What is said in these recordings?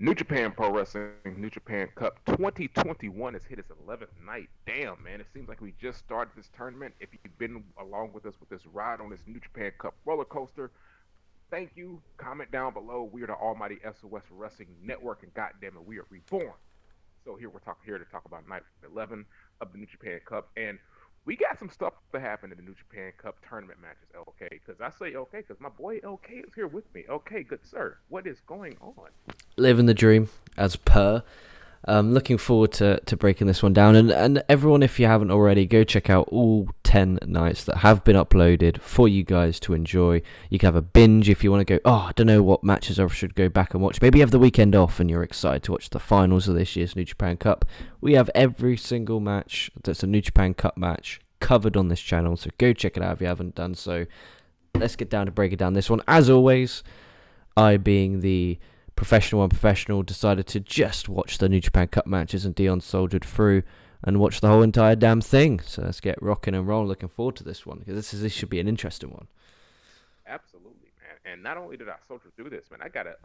New Japan Pro Wrestling, New Japan Cup 2021 has hit its 11th night. Damn, man, it seems like we just started this tournament. If you've been along with us with this ride on this New Japan Cup roller coaster, thank you. Comment down below. We are the Almighty SOS Wrestling Network, and goddamn it, we are reborn. So here to talk about night 11 of the New Japan Cup, and we got some stuff that happened in the New Japan Cup tournament matches. LK, because I say LK because my boy LK is here with me. LK, good sir, what is going on? Living the dream as per. Looking forward to breaking this one down. And everyone, if you haven't already, go check out all 10 nights that have been uploaded for you guys to enjoy. You can have a binge if you want to go, I don't know what matches I should go back and watch. Maybe you have the weekend off and you're excited to watch the finals of this year's New Japan Cup. We have every single match that's a New Japan Cup match covered on this channel, so go check it out if you haven't done so. Let's get down to breaking down this one. As always, I being the unprofessional, decided to just watch the New Japan Cup matches, and Dion soldiered through and watched the whole entire damn thing. So let's get rocking and rolling. Looking forward to this one because this should be an interesting one. Absolutely, man. And not only did I soldier through this, man, I got a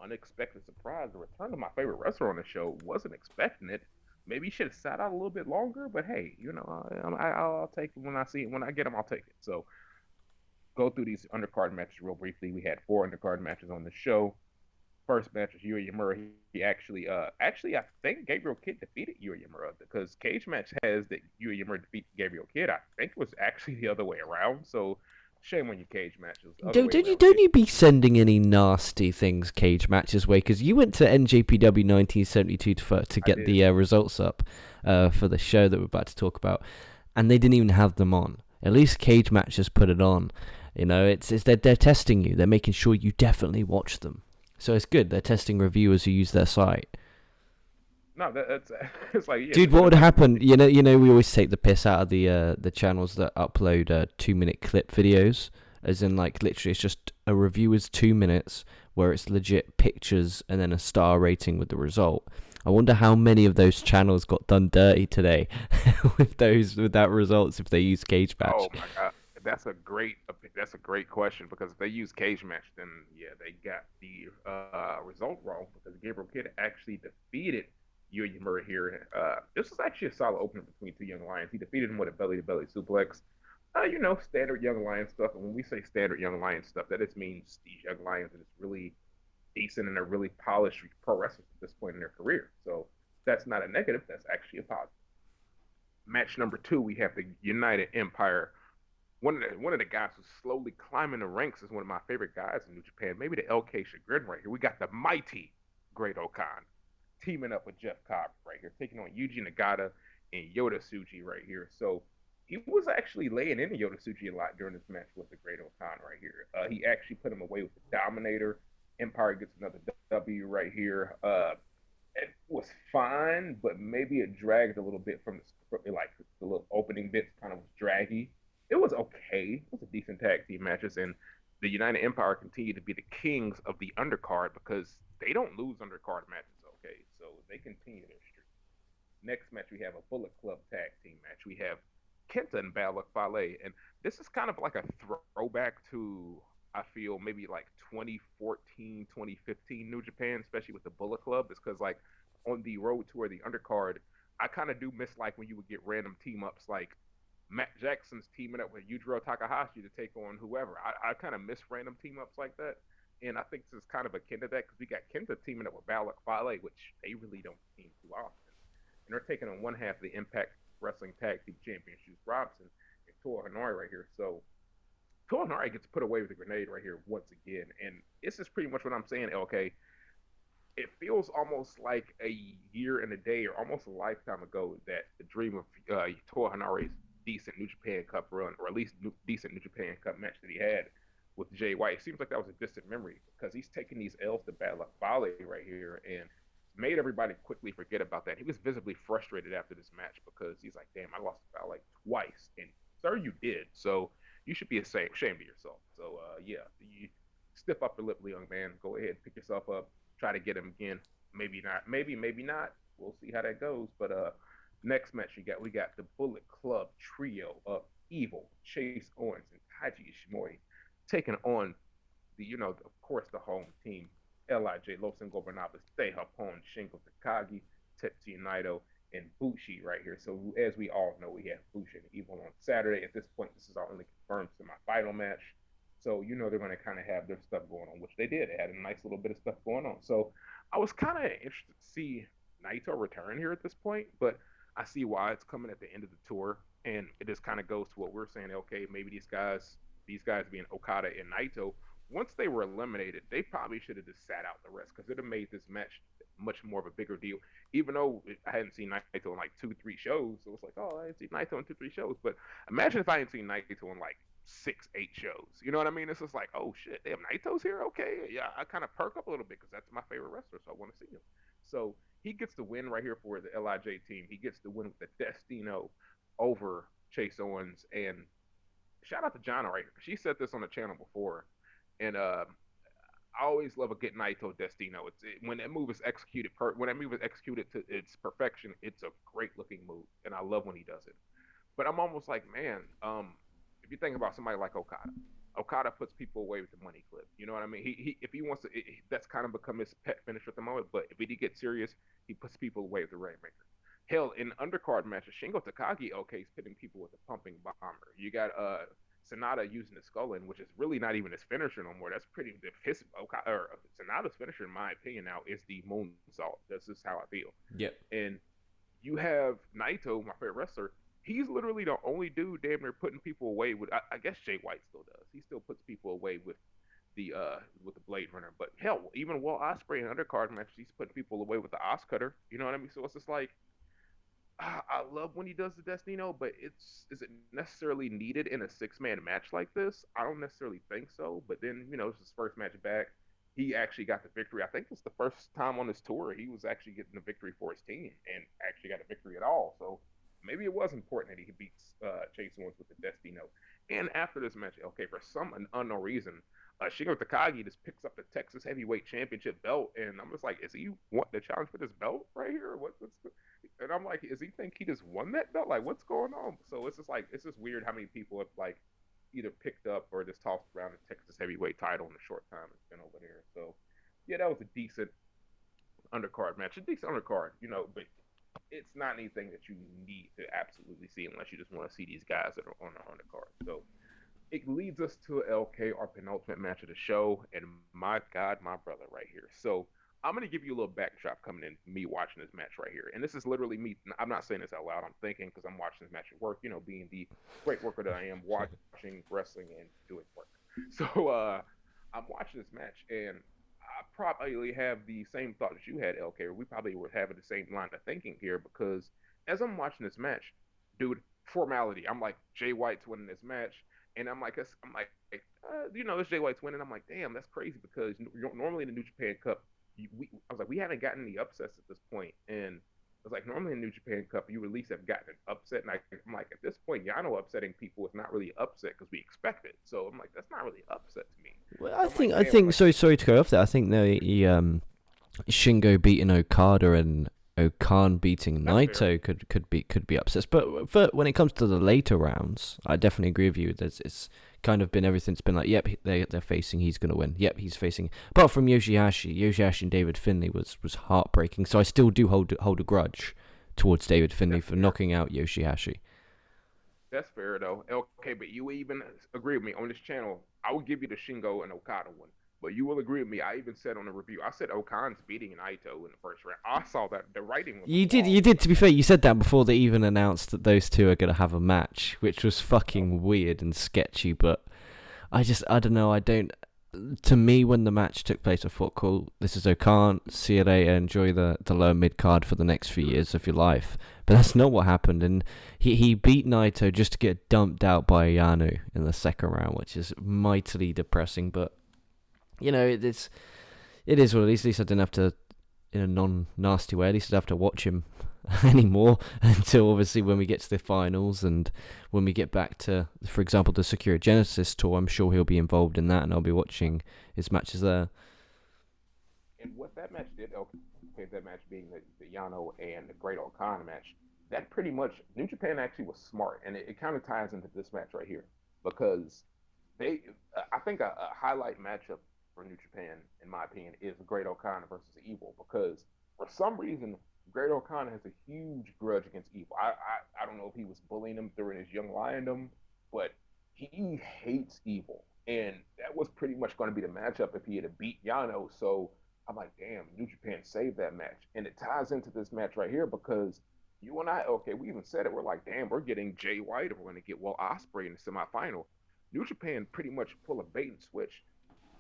unexpected surprise. The return of my favorite wrestler on the show. Wasn't expecting it. Maybe should have sat out a little bit longer, but hey, I'll take it when I see it. When I get them, I'll take it. So go through these undercard matches real briefly. We had 4 undercard matches on the show. First match was Yuya Yamura. He actually, I think Gabriel Kidd defeated Yuya Yamura because Cage Match has that Yuya Yamura defeat Gabriel Kidd. I think it was actually the other way around. So shame on you, Cage Matches. Other way around. Don't you be sending any nasty things Cage Matches way, because you went to NJPW 1972 to get the results up for the show that we're about to talk about, and they didn't even have them on. At least Cage Matches put it on. You know, it's they're testing you. They're making sure you definitely watch them. So it's good. They're testing reviewers who use their site. No, that's it's like, yeah, dude. What would happen? You know, we always take the piss out of the channels that upload 2-minute clip videos, as in like literally it's just a reviewer's 2 minutes where it's legit pictures and then a star rating with the result. I wonder how many of those channels got done dirty today with that results if they use Cage Match. Oh my god. That's a great question, because if they use Cage Match, then yeah, they got the result wrong, because Gabriel Kidd actually defeated Yuya Yamura here. This was actually a solid opener between two young lions. He defeated him with a belly-to-belly suplex. Standard young lion stuff. And when we say standard young lion stuff, that just means these young lions are just really decent and are really polished pro wrestlers at this point in their career. So that's not a negative. That's actually a positive. Match number 2, we have the United Empire. One of the guys who's slowly climbing the ranks is one of my favorite guys in New Japan. Maybe the LK Chagrin right here. We got the mighty Great Okan teaming up with Jeff Cobb right here, taking on Yuji Nagata and Yota Tsuji right here. So he was actually laying into Yota Tsuji a lot during this match with the Great Okan right here. He actually put him away with the Dominator. Empire gets another W right here. It was fine, but maybe it dragged a little bit from the little opening bits kind of was draggy. It was okay. It was a decent tag team matches, and the United Empire continued to be the kings of the undercard because they don't lose undercard matches. Okay, so they continue their streak. Next match, we have a Bullet Club tag team match. We have Kenta and Bad Luck Fale, and this is kind of like a throwback to, I feel, maybe like 2014, 2015 New Japan, especially with the Bullet Club. It's because like on the road tour, the undercard, I kind of do miss like when you would get random team ups like Matt Jackson's teaming up with Yujiro Takahashi to take on whoever. I kind of miss random team ups like that. And I think this is kind of akin to that because we got Kenta teaming up with Balak Fale, which they really don't team too often. And they're taking on one half of the Impact Wrestling Tag Team Champions, Juice Robinson and Toa Hanari right here. So Toa Hanari gets put away with a grenade right here once again. And this is pretty much what I'm saying, LK. It feels almost like a year and a day or almost a lifetime ago that the dream of Toa Hanari's decent New Japan Cup run, or at least decent New Japan Cup match that he had with Jay White. It seems like that was a distant memory because he's taking these L's to Bad Luck Fale right here and made everybody quickly forget about that. He was visibly frustrated after this match because he's like, damn, I lost to Fale twice. And sir, you did. So you should be ashamed of yourself. So yeah, you stiff upper lip, young man. Go ahead, pick yourself up, try to get him again. Maybe not. Maybe not. We'll see how that goes. But next match we got the Bullet Club trio of Evil, Chase Owens, and Taiji Ishimori taking on of course, the home team, LIJ, Los Ingobernables, de Japón, Shingo Takagi, Tetsuya Naito, and Bushi right here. So as we all know, we have Bushi and Evil on Saturday. At this point, this is our only confirmed semi-final match. So you know they're going to kind of have their stuff going on, which they did. They had a nice little bit of stuff going on. So I was kind of interested to see Naito return here at this point, but I see why it's coming at the end of the tour, and it just kind of goes to what we're saying. Okay, maybe these guys being Okada and Naito, once they were eliminated, they probably should have just sat out the rest because it would have made this match much more of a bigger deal. Even though I hadn't seen Naito in like 2-3 shows, so it's like, oh, I hadn't seen Naito in 2-3 shows. But imagine if I hadn't seen Naito in like 6-8 shows. You know what I mean? It's just like, oh shit, damn, Naito's here. Okay, yeah, I kind of perk up a little bit because that's my favorite wrestler, so I want to see him. So he gets the win right here for the Lij team. He gets the win with the Destino over Chase Owens, and shout out to Jana right here. She said this on the channel before, and I always love a get Naito Destino. When that move is executed when that move is executed to its perfection, it's a great looking move, and I love when he does it. But I'm almost like, man, if you think about somebody like Okada, Okada puts people away with the money clip. You know what I mean? He if he wants to, that's kind of become his pet finish at the moment. But if he get serious, he puts people away with the Rainmaker. Hell, in undercard matches, Shingo Takagi, okay, he's pitting people with the pumping bomber. You got Sanada using the skull in, which is really not even his finisher no more. That's pretty his Sanada's finisher, in my opinion, now is the moonsault. That's just how I feel. Yep. And you have Naito, my favorite wrestler. He's literally the only dude damn near putting people away with. I guess Jay White still does. He still puts people away with the Blade Runner. But hell, even Will Ospreay in undercard matches, he's putting people away with the Os Cutter. You know what I mean? So it's just like I love when he does the Destino, but is it necessarily needed in a 6-man match like this? I don't necessarily think so. But then it's his first match back. He actually got the victory. I think it's the first time on this tour he was actually getting the victory for his team and actually got a victory at all. So maybe it was important that he beats Chase Owens with the Destino. And after this match, okay, for some unknown reason, Shingo Takagi just picks up the Texas Heavyweight Championship belt, and I'm just like, is he want the challenge for this belt right here? And I'm like, is he think he just won that belt? Like, what's going on? So it's just weird how many people have like either picked up or just tossed around the Texas Heavyweight title in the short time it's been over there. So yeah, that was a decent undercard match, a decent undercard, but it's not anything that you need to absolutely see unless you just want to see these guys that are on the undercard. So it leads us to LK, our penultimate match of the show, and my God, my brother right here. So I'm going to give you a little backdrop coming in, me watching this match right here. And this is literally me. I'm not saying this out loud. I'm thinking because I'm watching this match at work, being the great worker that I am, watching wrestling and doing work. So I'm watching this match, and I probably have the same thought that you had, LK. We probably were having the same line of thinking here because as I'm watching this match, dude, formality. I'm like, Jay White's winning this match. And it's Jay White's winning. I'm like, damn, that's crazy because normally in the New Japan Cup, I was like, we haven't gotten any upsets at this point. And I was like, normally in the New Japan Cup, you at least have gotten an upset. And I'm like, at this point, Yano upsetting people is not really upset because we expect it. So I'm like, that's not really upset to me. Well, So I think. So sorry to go off there. I think Shingo beating Okada and Okan beating Naito could be upsets, but when it comes to the later rounds, I definitely agree with you. It's kind of been everything's been like, yep, they're facing, he's gonna win. Yep, he's facing. Apart from Yoshihashi and David Finley was heartbreaking. So I still do hold a grudge towards David Finley for knocking out Yoshihashi. That's fair though. Okay, but you even agree with me on this channel. I will give you the Shingo and Okada one. But you will agree with me. I even said on the review, I said Okan's beating Naito in the first round. I saw that the writing was. You did. To be fair, you said that before they even announced that those two are gonna have a match, which was fucking weird and sketchy. But I don't know. To me, when the match took place, I thought, cool, this is Okan. See you later. Enjoy the lower mid card for the next few years of your life. But that's not what happened, and he beat Naito just to get dumped out by Yano in the second round, which is mightily depressing. But it is what it is. At least I didn't have to, in a non-nasty way, at least I didn't have to watch him anymore until obviously when we get to the finals and when we get back to, for example, the Sakura Genesis tour. I'm sure he'll be involved in that and I'll be watching his matches there. And what that match did, that match being the Yano and the Great Okan match, that pretty much, New Japan actually was smart, and it kind of ties into this match right here because I think a highlight matchup for New Japan, in my opinion, is Great O'Connor versus Evil, because for some reason Great O'Connor has a huge grudge against Evil. I don't know if he was bullying him during his young liondom, but he hates Evil, and that was pretty much going to be the matchup if he had beat Yano. So I'm like, damn, New Japan saved that match, and it ties into this match right here because you and I, okay, we even said it. We're like, damn, we're getting Jay White, or we're going to get Will Ospreay in the semifinal. New Japan pretty much pull a bait and switch,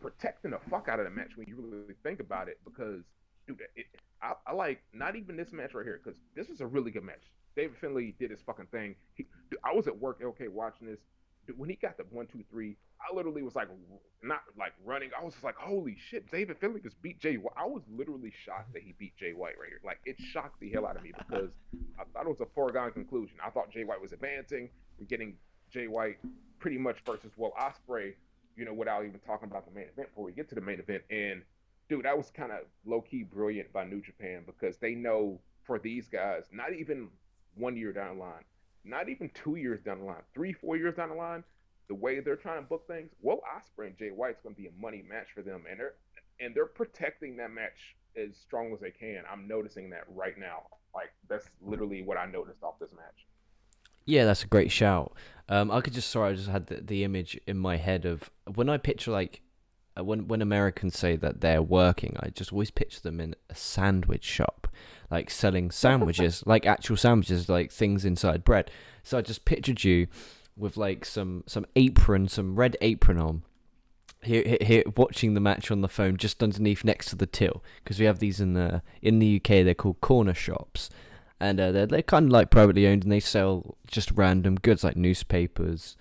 protecting the fuck out of the match when you really think about it. Because, dude, I like not even this match right here, because this was a really good match. David Finley did his fucking thing. Dude, I was at work, okay, watching this. Dude, when he got the 1, 2, 3, I literally was like, not like running. I was just like, holy shit, David Finley just beat Jay White. I was literally shocked that he beat Jay White right here. Like, it shocked the hell out of me because I thought it was a foregone conclusion. I thought Jay White was advancing and getting Jay White pretty much versus Will Ospreay, without even talking about the main event before we get to the main event. And dude, that was kind of low key brilliant by New Japan because they know for these guys, not even 1 year down the line, not even 2 years down the line, 3, 4 years down the line, the way they're trying to book things, Will Ospreay and Jay White's going to be a money match for them, and they're protecting that match as strong as they can. I'm noticing that right now. Like, that's literally what I noticed off this match. Yeah, that's a great shout. I just had the image in my head of when I picture like when Americans say that they're working, I just always picture them in a sandwich shop, like selling sandwiches, like actual sandwiches, like things inside bread. So I just pictured you with like some apron, some red apron on, here watching the match on the phone, just underneath next to the till, because we have these in the UK. They're called corner shops, and they're kind of like privately owned, and they sell just random goods like newspapers,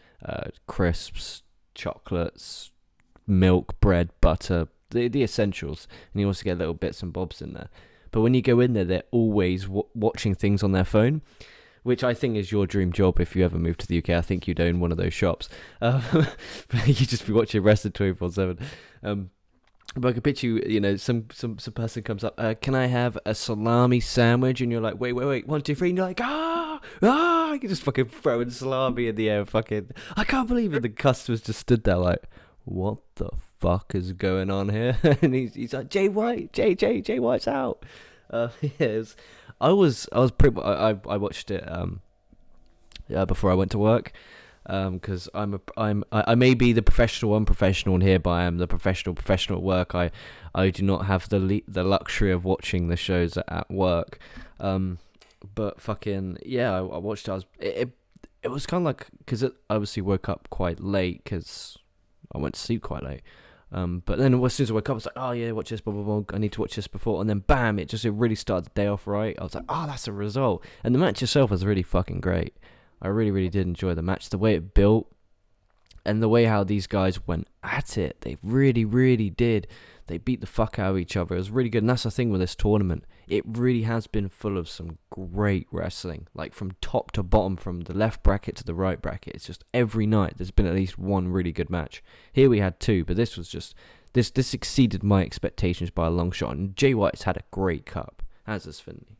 crisps, chocolates, milk, bread, butter, the essentials, and you also get little bits and bobs in there. But when you go in there, they're always watching things on their phone, which I think is your dream job if you ever move to the UK. I think you'd own one of those shops. You just be watching wrestling 24/7. But I could picture some person comes up. Can I have a salami sandwich? And you're like, wait, 1, 2, 3. And you're like, ah! You just fucking throwing salami in the air. Fucking, I can't believe it. The customers just stood there like, what the fuck is going on here? And he's like, Jay White, Jay White's out. Yeah, I was pretty. I watched it before I went to work. Because I may be the professional unprofessional in here, but I am the professional at work. I do not have the luxury of watching the shows at work. But fucking yeah, I watched it. It was kind of like, because I obviously woke up quite late because I went to sleep quite late. But then as soon as I woke up, I was like, oh yeah, watch this, blah, blah, blah. I need to watch this before. And then bam, it really started the day off right. I was like, oh, that's a result. And the match itself was really fucking great. I really, really did enjoy the match. The way it built and the way how these guys went at it. They really, really did. They beat the fuck out of each other. It was really good. And that's the thing with this tournament. It really has been full of some great wrestling. Like from top to bottom, from the left bracket to the right bracket. It's just every night there's been at least one really good match. Here we had two, but this was just... This exceeded my expectations by a long shot. And Jay White's had a great cup, as has Finley.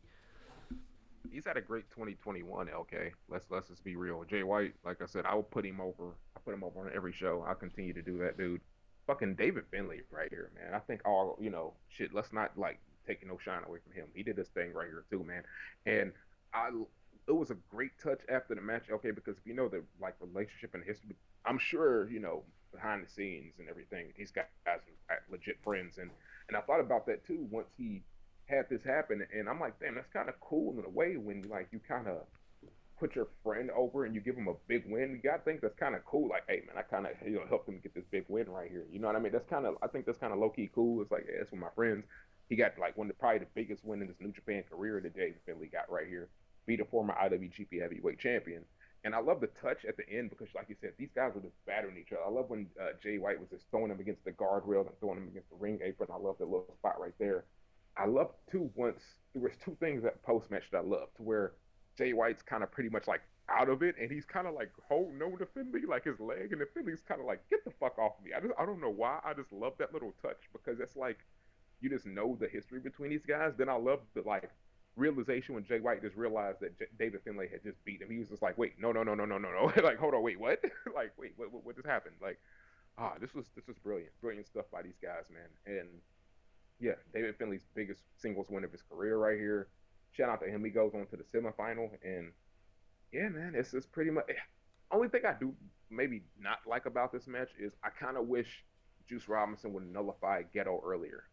He's had a great 2021. LK. Let's just be real. Jay White, like I said, I will put him over. I put him over on every show. I'll continue to do that, dude. Fucking David Finley right here, man. I think all shit. Let's not like take no shine away from him. He did this thing right here too, man. And I, it was a great touch after the match. Okay, because if you know the like relationship and history, I'm sure behind the scenes and everything. These guys are legit friends, and I thought about that too once he had this happen, and I'm like, damn, that's kind of cool in a way when like you kind of put your friend over and you give him a big win. You gotta think that's kind of cool. Like, hey man, I kind of helped him get this big win right here. You know what I mean? I think that's kind of low key cool. It's like, hey, that's with my friends. He got like probably the biggest win in his New Japan career that David Finley got right here. Beat a former IWGP Heavyweight Champion. And I love the touch at the end because, like you said, these guys were just battering each other. I love when Jay White was just throwing him against the guardrail and throwing him against the ring apron. I love that little spot right there. I love too once there was two things that post match that I loved to where Jay White's kind of pretty much like out of it and he's kind of like holding over to Finley like his leg and the Finley's kind of like get the fuck off of me. I don't know why I just love that little touch because it's like you just know the history between these guys. Then I love the like realization when Jay White just realized that David Finlay had just beat him. He was just like, wait, no, like hold on, wait, what? Like wait, what just happened? Like this was brilliant, brilliant stuff by these guys, man. And yeah, David Finley's biggest singles win of his career right here. Shout out to him. He goes on to the semifinal, and yeah, man, it's pretty much. Only thing I do maybe not like about this match is I kind of wish Juice Robinson would nullify Ghetto earlier.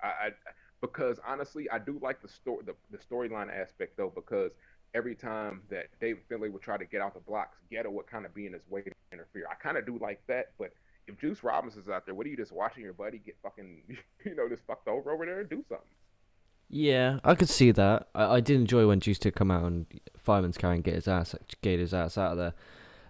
Because honestly, I do like the storyline aspect though, because every time that David Finlay would try to get out the blocks, Ghetto would kind of be in his way to interfere. I kind of do like that, but if Juice Robinson's out there, what are you just watching your buddy get fucking just fucked over there and do something? Yeah, I could see that. I did enjoy when Juice did come out and Fireman's carry and get his ass out of there.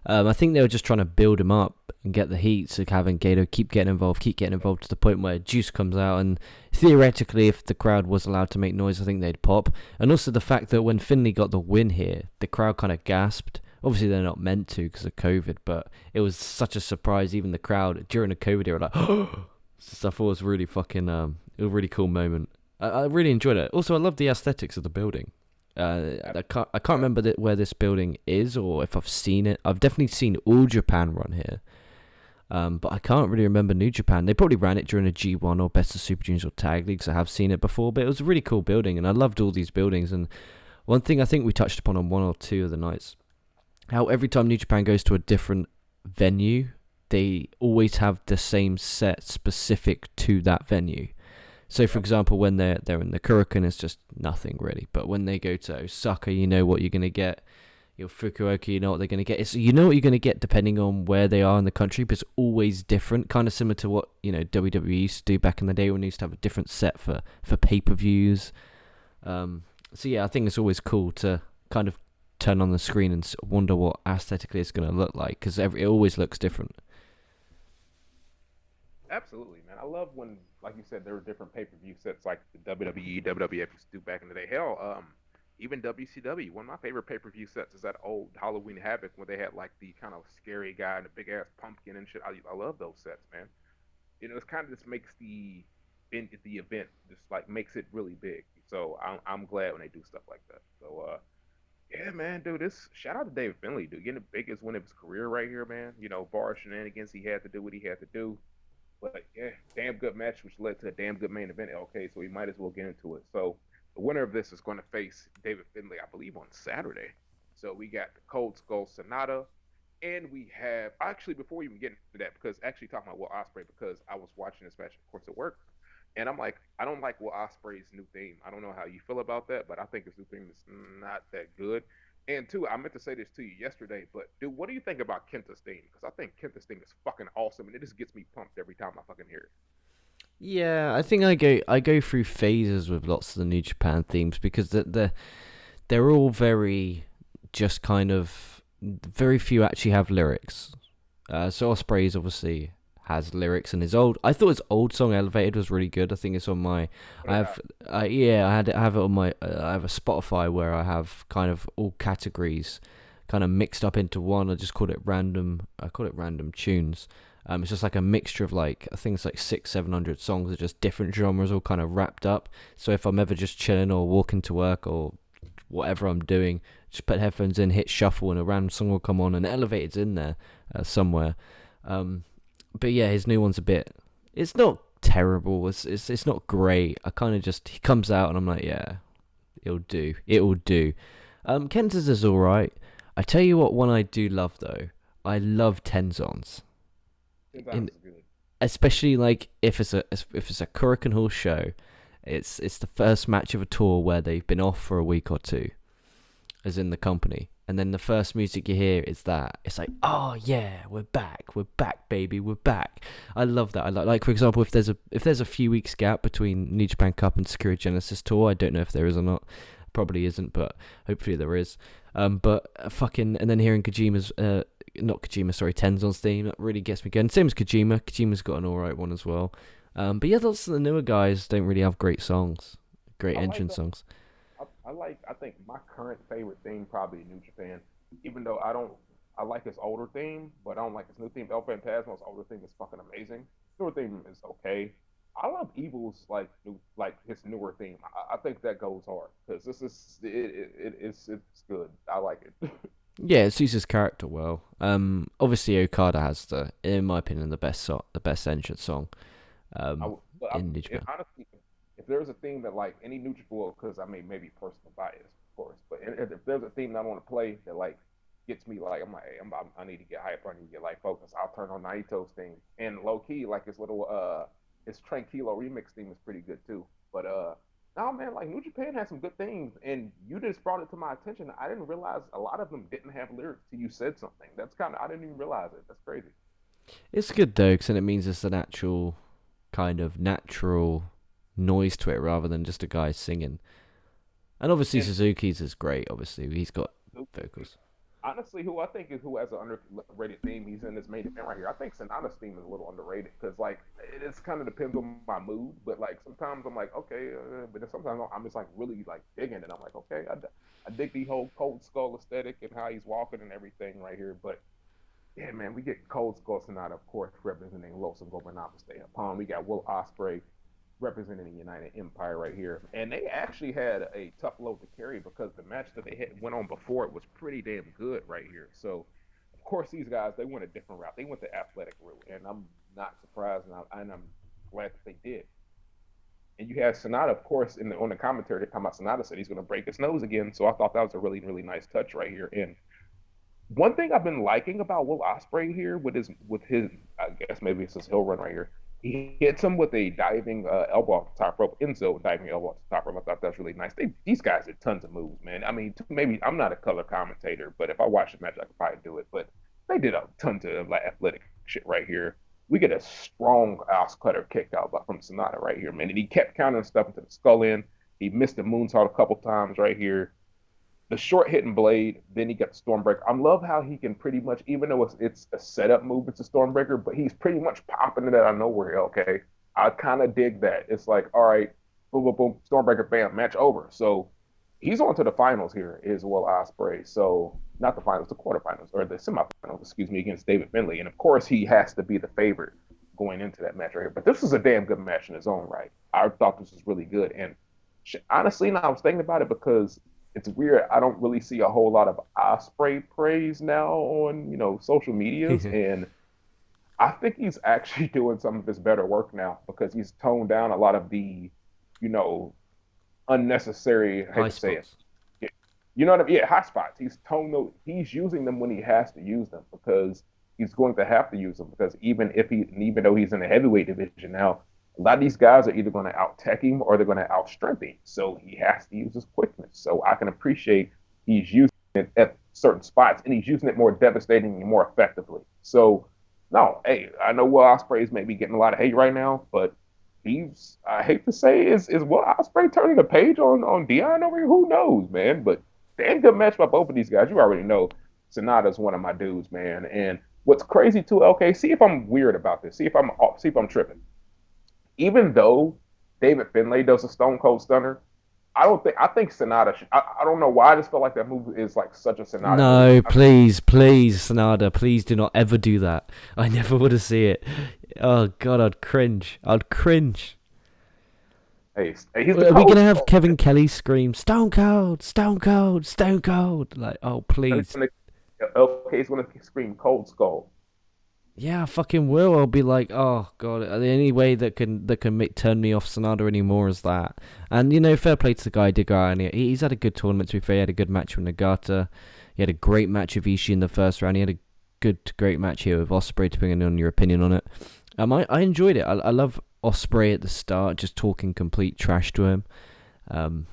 I think they were just trying to build him up and get the heat, so having Gato keep getting involved to the point where Juice comes out, and theoretically, if the crowd was allowed to make noise, I think they'd pop. And also the fact that when Finley got the win here, the crowd kind of gasped. Obviously, they're not meant to because of COVID, but it was such a surprise. Even the crowd during the COVID era, like, so I thought it was really fucking, it was a really cool moment. I really enjoyed it. Also, I love the aesthetics of the building. I can't remember where this building is or if I've seen it. I've definitely seen All Japan run here, but I can't really remember New Japan. They probably ran it during a G1 or Best of Super Juniors or Tag Leagues. I have seen it before, but it was a really cool building, and I loved all these buildings. And one thing I think we touched upon on one or two of the nights, how every time New Japan goes to a different venue, they always have the same set specific to that venue. So, for example, when they're in the Kurikan, it's just nothing really. But when they go to Osaka, you know what you're gonna get. Your Fukuoka, you know what they're gonna get. It's you know what you're gonna get depending on where they are in the country, but it's always different. Kind of similar to what WWE used to do back in the day when they used to have a different set for pay-per-views. So yeah, I think it's always cool to kind of turn on the screen and wonder what aesthetically it's gonna look like because it always looks different. Absolutely, man. I love when, like you said, there were different pay per view sets like the WWE, WWF used to do back in the day. Hell, even WCW. One of my favorite pay per view sets is that old Halloween Havoc when they had like the kind of scary guy and the big ass pumpkin and shit. I love those sets, man. It's kind of just makes the event just like makes it really big. So I'm glad when they do stuff like that. So yeah, man, dude, this shout out to David Finley, dude, getting the biggest win of his career right here, man. Bar shenanigans, he had to do what he had to do. But yeah, damn good match, which led to a damn good main event. Okay, so we might as well get into it. So the winner of this is going to face David Finlay, I believe, on Saturday. So we got the Cold Skull Sanada, and we have actually before we even get into that, because actually talking about Will Ospreay, because I was watching this match, of course, at work, and I'm like, I don't like Will Ospreay's new theme. I don't know how you feel about that, but I think his new theme is not that good. And two, I meant to say this to you yesterday, but dude, what do you think about Kenta's theme? Because I think Kenta's theme is fucking awesome, and it just gets me pumped every time I fucking hear it. Yeah, I think I go through phases with lots of the New Japan themes because they're all very just kind of very few actually have lyrics. So Ospreay's obviously has lyrics and his old. I thought his old song Elevated was really good. I think it's on my. What I it have. out? I have it on my. I have a Spotify where I have kind of all categories, kind of mixed up into one. I just called it random. I call it random tunes. It's just like a mixture of like I think it's like 600-700 songs of just different genres all kind of wrapped up. So if I'm ever just chilling or walking to work or whatever I'm doing, just put headphones in, hit shuffle, and a random song will come on, and Elevated's in there somewhere. Um, but yeah, his new one's a bit. It's not terrible. It's not great. I kind of just he comes out and I'm like, yeah, it'll do. It'll do. Kenta's is all right. I tell you what, one I do love though. I love Tenzon's. Sometimes In it's good. especially like if it's a Kurikan Hall show, it's the first match of a tour where they've been off for a week or two, as in the company. And then the first music you hear is that. It's like, oh yeah, we're back, baby, we're back. I love that. I like for example, if there's a few weeks gap between New Japan Cup and Sakura Genesis tour, I don't know if there is or not. Probably isn't, but hopefully there is. But fucking, and then hearing Kojima's, not Kojima, sorry, Tenzon's theme, that really gets me going. Same as Kojima. Kojima's got an alright one as well. But yeah, lots of the newer guys don't really have great songs, great I like entrance songs. I think my current favorite theme probably New Japan. Even though I don't I like his older theme, but I don't like his new theme. El Phantasmo's older theme is fucking amazing. Newer theme is okay. I love Evil's like his newer theme. I think that goes hard because this is it's good. I like it. Yeah, it suits his character well. Obviously Okada has in my opinion, the best entrance song. But In New it, Japan. honestly, if there's a theme that like any neutral, because I mean maybe personal bias, of course, but if there's a theme that I want to play that like gets me like I'm like hey, I need to get hype, I need to get like focused. I'll turn on Naito's theme and low key like his Tranquilo remix theme is pretty good too. But no man, like New Japan has some good things, and you just brought it to my attention. I didn't realize a lot of them didn't have lyrics till you said something. That's kind of I didn't even realize it. That's crazy. It's good though, because it means it's an actual kind of natural noise to it rather than just a guy singing. And obviously And Suzuki's is great. Obviously he's got vocals. honestly, who I think is who has an underrated theme. He's in this main event right here. I think Sanada's theme is a little underrated because like it is kind of depends on my mood. But like sometimes I'm like okay, but then sometimes I'm just like really like digging it. I'm like okay, I dig the whole Cold Skull aesthetic and how he's walking and everything right here. But yeah, man, we get Cold Skull Sanada, of course, representing Los Ingobernables de Japón. We got Will Ospreay representing the United Empire right here. And they actually had a tough load to carry because the match that they had went on before it was pretty damn good right here. So, of course, these guys, they went a different route. They went the athletic route. And I'm not surprised, and I'm glad that they did. And you had Sanada, of course, on the commentary, talking about Sanada said he's going to break his nose again. So I thought that was a really, really nice touch right here. And one thing I've been liking about Will Ospreay here with his I guess maybe it's his hill run right here. He hits him with a diving elbow off the top rope, Enzo diving elbow off the top rope. I thought that's really nice. These guys did tons of moves, man. I mean, maybe I'm not a color commentator, but if I watch the match, I could probably do it. But they did a tons of like athletic shit right here. We get a strong ass cutter kick out from Sonata right here, man. And he kept countering stuff into the skull end. He missed the moonsault a couple times right here, the short hitting blade. Then he got the Stormbreaker. I love how he can pretty much, even though it's a setup move, it's a Stormbreaker, but he's pretty much popping it out of nowhere. Okay, I kind of dig that. It's like, all right, boom, boom, boom, Stormbreaker, bam, match over. So he's on to the finals here as well, Ospreay. So not the finals, the quarterfinals or the semifinals, excuse me, against David Finley. And of course, he has to be the favorite going into that match right here. But this was a damn good match in its own right. I thought this was really good. And honestly, now I was thinking about it because it's weird. I don't really see a whole lot of Ospreay praise now on social medias, and I think he's actually doing some of his better work now because he's toned down a lot of the you know unnecessary. I hate High to say it. spots. Yeah, you know what I mean? Yeah, hot spots. He's using them when he has to use them because he's going to have to use them because even though he's in the heavyweight division now, a lot of these guys are either going to out tech him or they're going to out strength him. So he has to use his quickness. So I can appreciate he's using it at certain spots and he's using it more devastatingly, more effectively. So no, hey, I know Will Ospreay is maybe getting a lot of hate right now, but he's, I hate to say, is Will Ospreay turning the page on Dion over here? Who knows, man? But damn good match by both of these guys. You already know Sanada's one of my dudes, man. And what's crazy too, okay, see if I'm weird about this. See if I'm tripping. Even though David Finlay does a Stone Cold Stunner, I think Sanada should. I don't know why I just felt like that move is like such a Sanada move. No, please, please, Sanada, please do not ever do that. I never want to see it. Oh God, I'd cringe. I'd cringe. He's the Are we gonna coach. have Kevin Kelly scream "Stone Cold, Stone Cold, Stone Cold"? Like, oh please. Okay, he's gonna scream Cold Skull. Yeah, I fucking will. I'll be like, oh God, the only way that can turn me off Sanada anymore is that. And fair play to the guy, did go out and he's had a good tournament. To be fair, he had a good match with Nagata. He had a great match with Ishii in the first round. He had a great match here with Ospreay. Depending on your opinion on it, I enjoyed it. I love Ospreay at the start, just talking complete trash to him.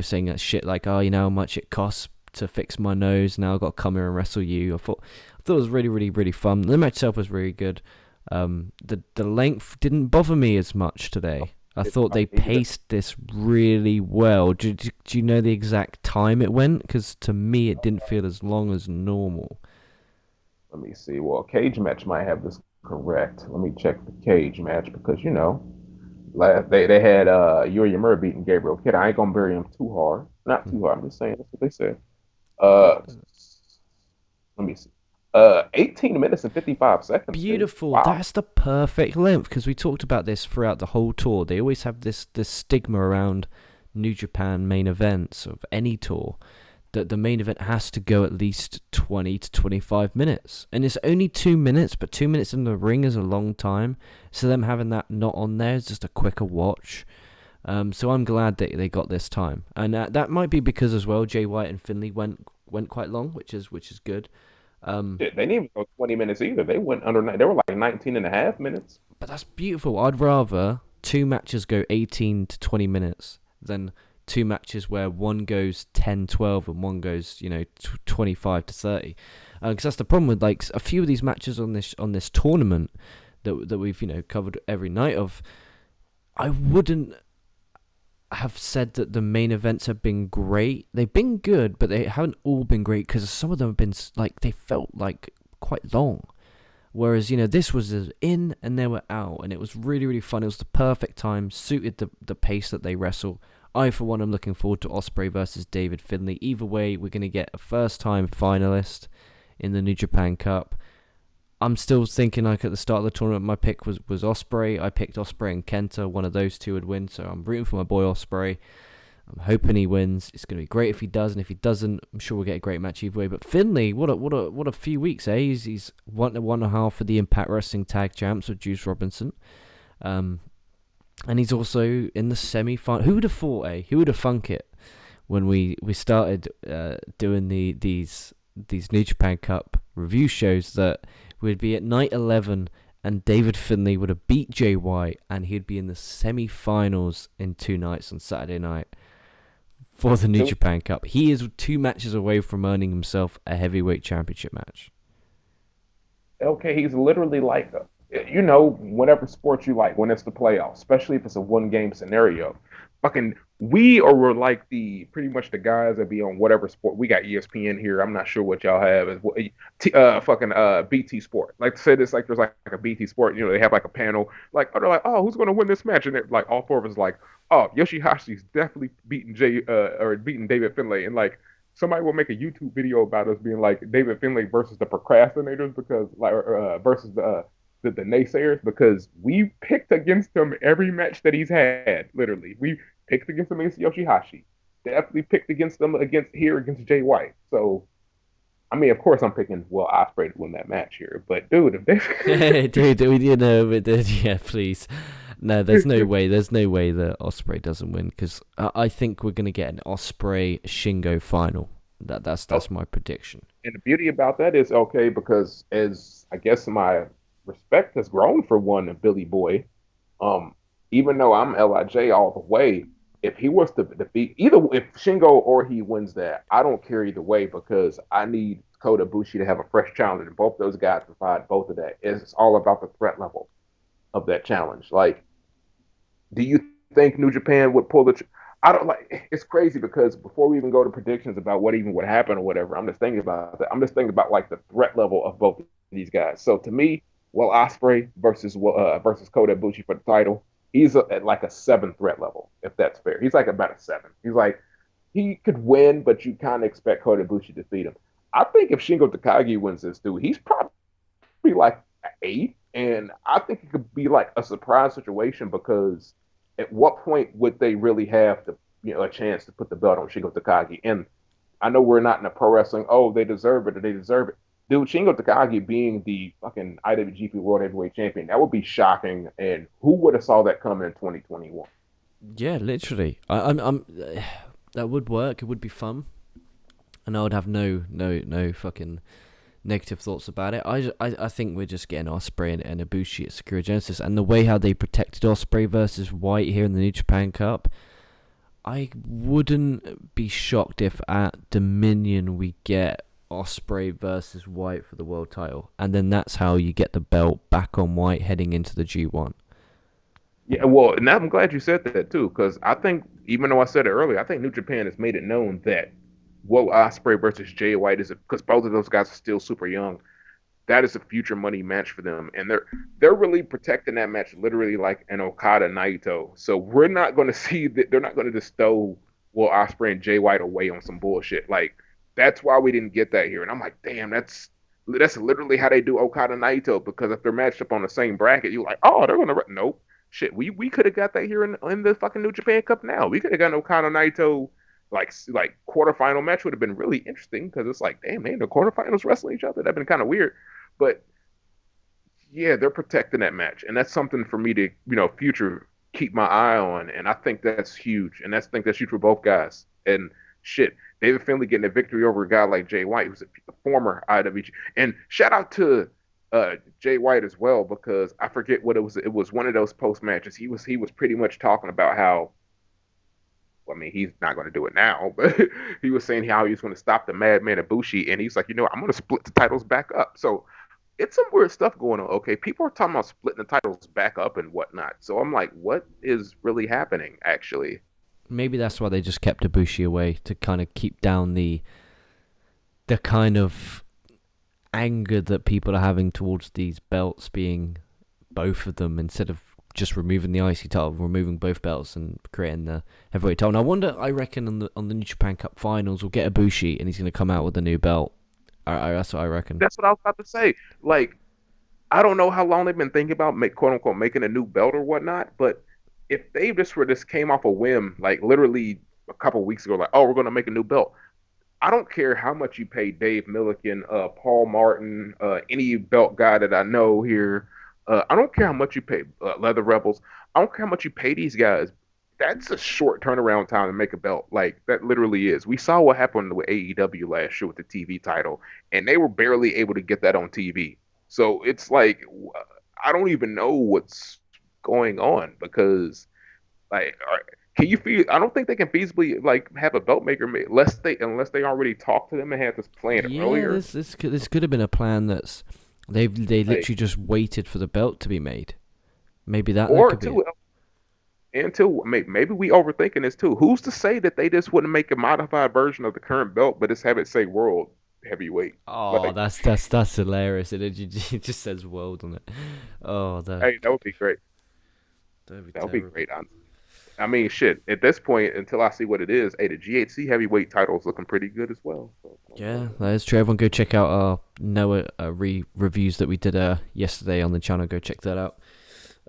Saying that shit like, oh, you know how much it costs to fix my nose. Now I've got to come here and wrestle you. I thought it was really, really, really fun. The match itself was really good. The length didn't bother me as much today. I thought they paced this really well. Do you know the exact time it went? Because to me, it didn't feel as long as normal. Let me see. Well, cage match might have this correct. Let me check the cage match because they had Yuri Yamura beating Gabriel Kidd. I ain't gonna bury him too hard. Not too hard. I'm just saying that's what they said. Uh, let me see. 18 minutes and 55 seconds. Beautiful. Wow. That's the perfect length because we talked about this throughout the whole tour. They always have this stigma around New Japan main events of any tour that the main event has to go at least 20 to 25 minutes. And it's only 2 minutes, but 2 minutes in the ring is a long time. So them having that not on there is just a quicker watch. So I'm glad that they got this time. And that might be because as well, Jay White and Finley went quite long, which is good. Shit, they didn't even go 20 minutes either. They went under. They were like 19 and a half minutes. But that's beautiful. I'd rather 2 matches go 18 to 20 minutes than 2 matches where one goes 10, 12 and one goes, 25 to 30. Because that's the problem with like a few of these matches on this tournament that we've covered every night of. I wouldn't have said that the main events have been great. They've been good, but they haven't all been great because some of them have been like they felt like quite long. Whereas this was in and they were out, and it was really really fun. It was the perfect time, suited the pace that they wrestle. I for one am looking forward to Ospreay versus David Finley. Either way, we're gonna get a first time finalist in the New Japan Cup. I'm still thinking like at the start of the tournament, my pick was Ospreay. I picked Ospreay and Kenta. One of those two would win, so I'm rooting for my boy Ospreay. I'm hoping he wins. It's going to be great if he does, and if he doesn't, I'm sure we'll get a great match either way. But Finley, what a few weeks, eh? He's 1.5 for the Impact Wrestling Tag Champs with Juice Robinson, and he's also in the semi-final. Who would have thought, eh? Who would have thunk it when we started doing these New Japan Cup review shows that we'd be at night 11 and David Finley would have beat Jay White and he'd be in the semi-finals in 2 nights on Saturday night for the New Japan Cup. He is 2 matches away from earning himself a heavyweight championship match. Okay, he's literally like, whatever sport you like when it's the playoffs, especially if it's a 1-game scenario. Fucking, we are like pretty much the guys that be on whatever sport. We got ESPN here. I'm not sure what y'all have. Is BT Sport. Like to say this, like there's like a BT Sport. They have like a panel. Like they're like, oh, who's gonna win this match? And like all 4 of us like, oh, Yoshihashi's definitely beating beating David Finlay. And like somebody will make a YouTube video about us being like David Finlay versus the procrastinators because versus the naysayers because we picked against him every match that he's had. Literally, we picked against him against Yoshihashi. Definitely picked against them against Jay White. So, I mean, of course, I'm picking Ospreay to win that match here. But dude, if they yeah, please. No, there's no way. There's no way that Ospreay doesn't win because I think we're gonna get an Ospreay Shingo final. That's my prediction. And the beauty about that is okay because as I guess my respect has grown for one Billy Boy. Even though I'm LIJ all the way, if he was to defeat if Shingo or he wins that, I don't care either way because I need Kota Ibushi to have a fresh challenge, and both those guys provide both of that. It's all about the threat level of that challenge. Like, do you think New Japan would pull the? I don't like. It's crazy because before we even go to predictions about what even would happen or whatever, I'm just thinking about that. I'm just thinking about like the threat level of both of these guys. So to me, Ospreay versus Kota Ibushi for the title. He's at like a 7 threat level, if that's fair. He's like about a 7. He's like, he could win, but you kind of expect Kota Ibushi to defeat him. I think if Shingo Takagi wins this, dude, he's probably like an 8. And I think it could be like a surprise situation because at what point would they really have a chance to put the belt on Shingo Takagi? And I know we're not in a pro wrestling, they deserve it or they deserve it. Dude, Shingo Takagi being the fucking IWGP World Heavyweight Champion, that would be shocking. And who would have saw that coming in 2021? Yeah, literally. I'm that would work. It would be fun, and I would have no fucking negative thoughts about it. I think we're just getting Ospreay and Ibushi at Sakura Genesis, and the way how they protected Ospreay versus White here in the New Japan Cup, I wouldn't be shocked if at Dominion we get Ospreay versus White for the world title, and then that's how you get the belt back on White heading into the G1. Yeah, well, and I'm glad you said that too, because I think even though I said it earlier, I think New Japan has made it known that Ospreay versus Jay White is because both of those guys are still super young. That is a future money match for them, and they're really protecting that match literally like an Okada Naito. So we're not going to see that they're not going to just throw Ospreay and Jay White away on some bullshit like. That's why we didn't get that here. And I'm like, damn, that's literally how they do Okada Naito, because if they're matched up on the same bracket, you're like, oh, they're gonna nope. Shit, we could have got that here in the fucking New Japan Cup now. We could have gotten Okada Naito like quarterfinal match would have been really interesting because it's like, damn, man, the quarterfinals wrestling each other. That'd been kind of weird. But yeah, they're protecting that match, and that's something for me to future keep my eye on, and I think that's huge, and think that's huge for both guys. And shit, David Finley getting a victory over a guy like Jay White, who's a former IWG, and shout out to Jay White as well because I forget what it was. It was one of those post matches. He was pretty much talking about how. Well, I mean, he's not going to do it now, but he was saying how he was going to stop the Madman Ibushi, and he's like, I'm going to split the titles back up. So it's some weird stuff going on. Okay, people are talking about splitting the titles back up and whatnot. So I'm like, what is really happening? Actually, Maybe that's why they just kept Ibushi away to kind of keep down the kind of anger that people are having towards these belts being both of them instead of just removing the IC title, removing both belts and creating the heavyweight title. And I reckon on the New Japan Cup finals we'll get Ibushi and he's going to come out with a new belt. That's what I reckon. that's what I was about to say. Like, I don't know how long they've been thinking about quote unquote making a new belt or whatnot, but if they just came off a whim, like literally a couple of weeks ago, like, oh, we're going to make a new belt. I don't care how much you pay Dave Milliken, Paul Martin, any belt guy that I know here. I don't care how much you pay Leather Rebels. I don't care how much you pay these guys. That's a short turnaround time to make a belt. Like, that literally is. We saw what happened with AEW last year with the TV title, and they were barely able to get that on TV. So it's like, I don't even know what's going on because, like, can you feel? I don't think they can feasibly like have a belt maker unless they already talked to them and had this plan earlier. This could have been a plan that's they literally just waited for the belt to be made. Maybe that could be it. And two, maybe we overthinking this too. Who's to say that they just wouldn't make a modified version of the current belt, but just have it say World Heavyweight? Oh, Like, that's hilarious! It just says world on it. Oh, hey, that would be great. that'd be That would be terrible. great. I mean, shit. At this point, until I see what it is, hey, the GHC heavyweight title is looking pretty good as well. So, Yeah, that is true. Everyone go check out our Noah reviews that we did yesterday on the channel. Go check that out.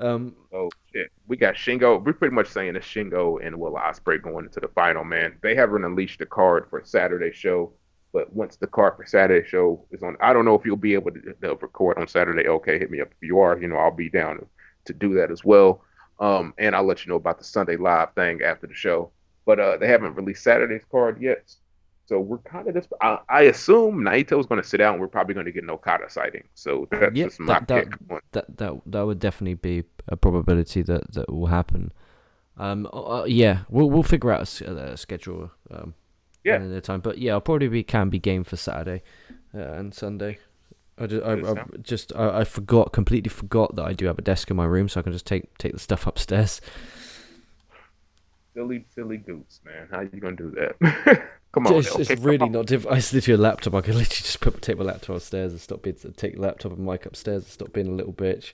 so shit. We got Shingo. We're pretty much saying it's Shingo and Will Ospreay going into the final, man. They haven't unleashed the card for Saturday show, but once the card for Saturday show is on, I don't know if you'll be able to record on Saturday. Okay, hit me up if you are. I'll be down to do that as well. And I'll let you know about the Sunday live thing after the show. But they haven't released Saturday's card yet. So we're kind of just, I assume Naito is going to sit out and we're probably going to get an Okada sighting. So that's Yep, just my pick. that would definitely be a probability that will happen. Yeah, we'll figure out a schedule Yeah. in the time. But yeah, I'll probably can be game for Saturday and Sunday. I completely forgot that I do have a desk in my room, so I can just take the stuff upstairs. Silly goose, man. How you going to do that? Come on. It's really not difficult. I literally a laptop. I can literally just take my laptop upstairs and take the laptop and mic upstairs and stop being a little bitch.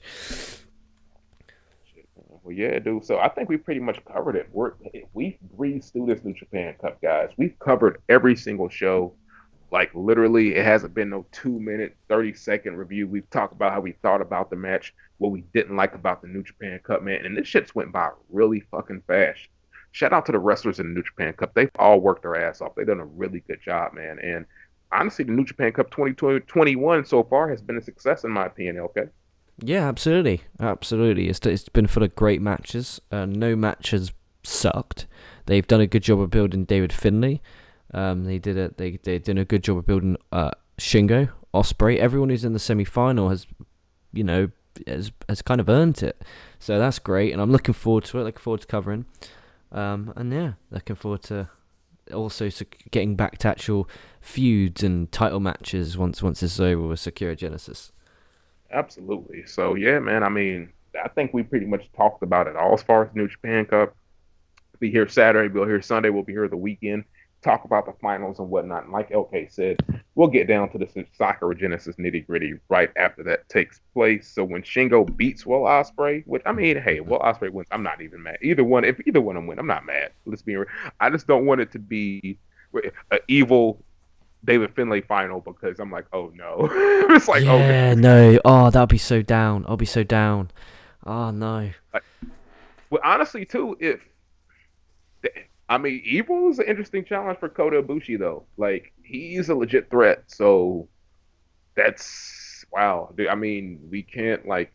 Well, yeah, dude. So I think we pretty much covered it. We breezed through this New Japan Cup, guys. We've covered every single show. Like, literally, it hasn't been no 2 minute, 30-second review. We've talked about how we thought about the match, what we didn't like about the New Japan Cup, man. And this shit's went by really fucking fast. Shout out to the wrestlers in the New Japan Cup. They've all worked their ass off. They've done a really good job, man. And honestly, the New Japan Cup 2021 so far has been a success, in my opinion, okay? Yeah, absolutely. It's been full of great matches. No matches sucked. They've done a good job of building David Finley. They did a good job of building Shingo, Ospreay. Everyone who's in the semi-final has kind of earned it. So that's great, and I'm looking forward to it. Looking forward to covering. And yeah, looking forward to also getting back to actual feuds and title matches once this is over with Sakura Genesis. Absolutely. So, yeah, man, I mean, I think we pretty much talked about it all as far as New Japan Cup. We'll be here Saturday, we'll be here Sunday, we'll be here the weekend, talk about the finals and whatnot. And like LK said, we'll get down to the Sakura Genesis nitty gritty right after that takes place. So when Shingo beats Will Ospreay, which I mean, hey, Will Ospreay wins, I'm not even mad. If either one of them win, I'm not mad. Let's be real. I just don't want it to be an evil David Finlay final because I'm like, oh no. It's like, yeah, okay. No. Oh, that'll be so down. I'll be so down. Oh no. Well, honestly, too, I mean, Evil is an interesting challenge for Kota Ibushi though. Like he's a legit threat. So that's wow. I mean, we can't like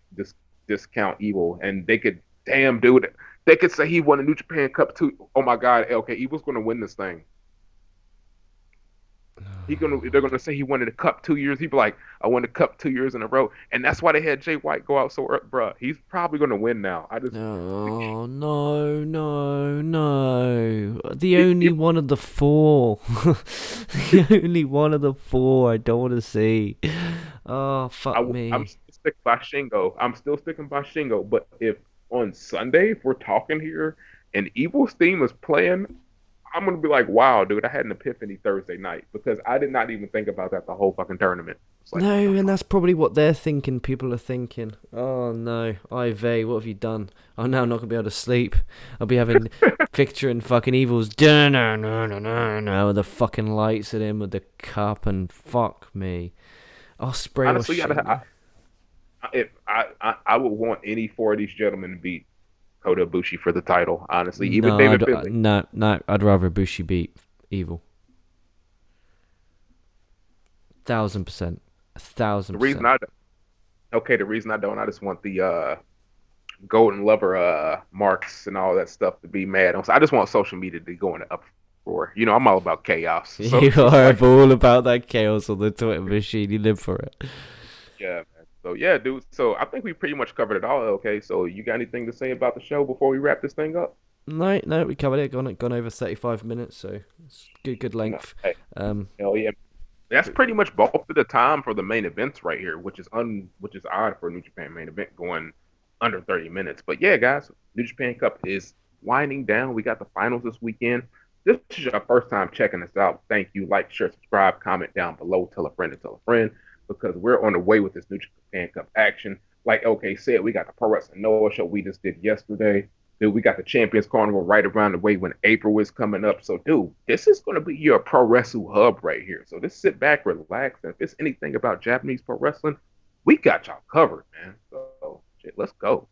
discount Evil, and they could damn dude. They could say he won a New Japan Cup too. Oh my God. Okay, Evil's gonna win this thing. They're gonna say he won the cup 2 years. He'd be like, I won the cup 2 years in a row, and that's why they had Jay White go out so early, bruh. He's probably gonna win now. I just Oh no, no, no! The it, only it, one of the four. The only one of the four I don't want to see. Oh fuck I'm me! still sticking by Shingo. I'm still sticking by Shingo. But if on Sunday, if we're talking here, and Evil's theme is playing, I'm gonna be like, wow, dude, I had an epiphany Thursday night because I did not even think about that the whole fucking tournament. It's like, No, what the and fuck? that's probably what they're thinking. People are thinking, "Oh no, Ivey, what have you done? I'm now not gonna be able to sleep. I'll be having picturing fucking evils, no, no, no, no, no, with the fucking lights at him with the cup, and fuck me, Ospreay or Honestly, Shingo." if I would want any four of these gentlemen to beat Kota Ibushi for the title. Honestly, even No, David Finley. no, no. I'd rather Bushi beat Evil. 1,000%, a thousand The reason percent. I okay, the reason I don't, I just want the golden lover marks and all that stuff to be mad. I just want social media to go in the uproar. You know, I'm all about chaos. So You it's just are like, all about that chaos on the Twitter machine. You live for it. yeah, man. So yeah, dude. So I think we pretty much covered it all. Okay. So you got anything to say about the show before we wrap this thing up? No, no, we covered it. Gone over 35 minutes, so it's good No. length. Hey, Um, hell yeah. That's pretty much both of the time for the main events right here, which is odd for a New Japan main event going under 30 minutes. But yeah, guys, New Japan Cup is winding down. We got the finals this weekend. This is your first time checking us out. Thank you. Like, share, subscribe, comment down below. Tell a friend to tell a friend because we're on the way with this New Japan Cup action. Like OK said, we got the Pro Wrestling Noah show we just did yesterday. Dude, we got the Champions Carnival right around the way when April is coming up. So, dude, this is going to be your pro wrestling hub right here. So, just sit back, relax, and if it's anything about Japanese pro wrestling, we got y'all covered, man. So, shit, let's go.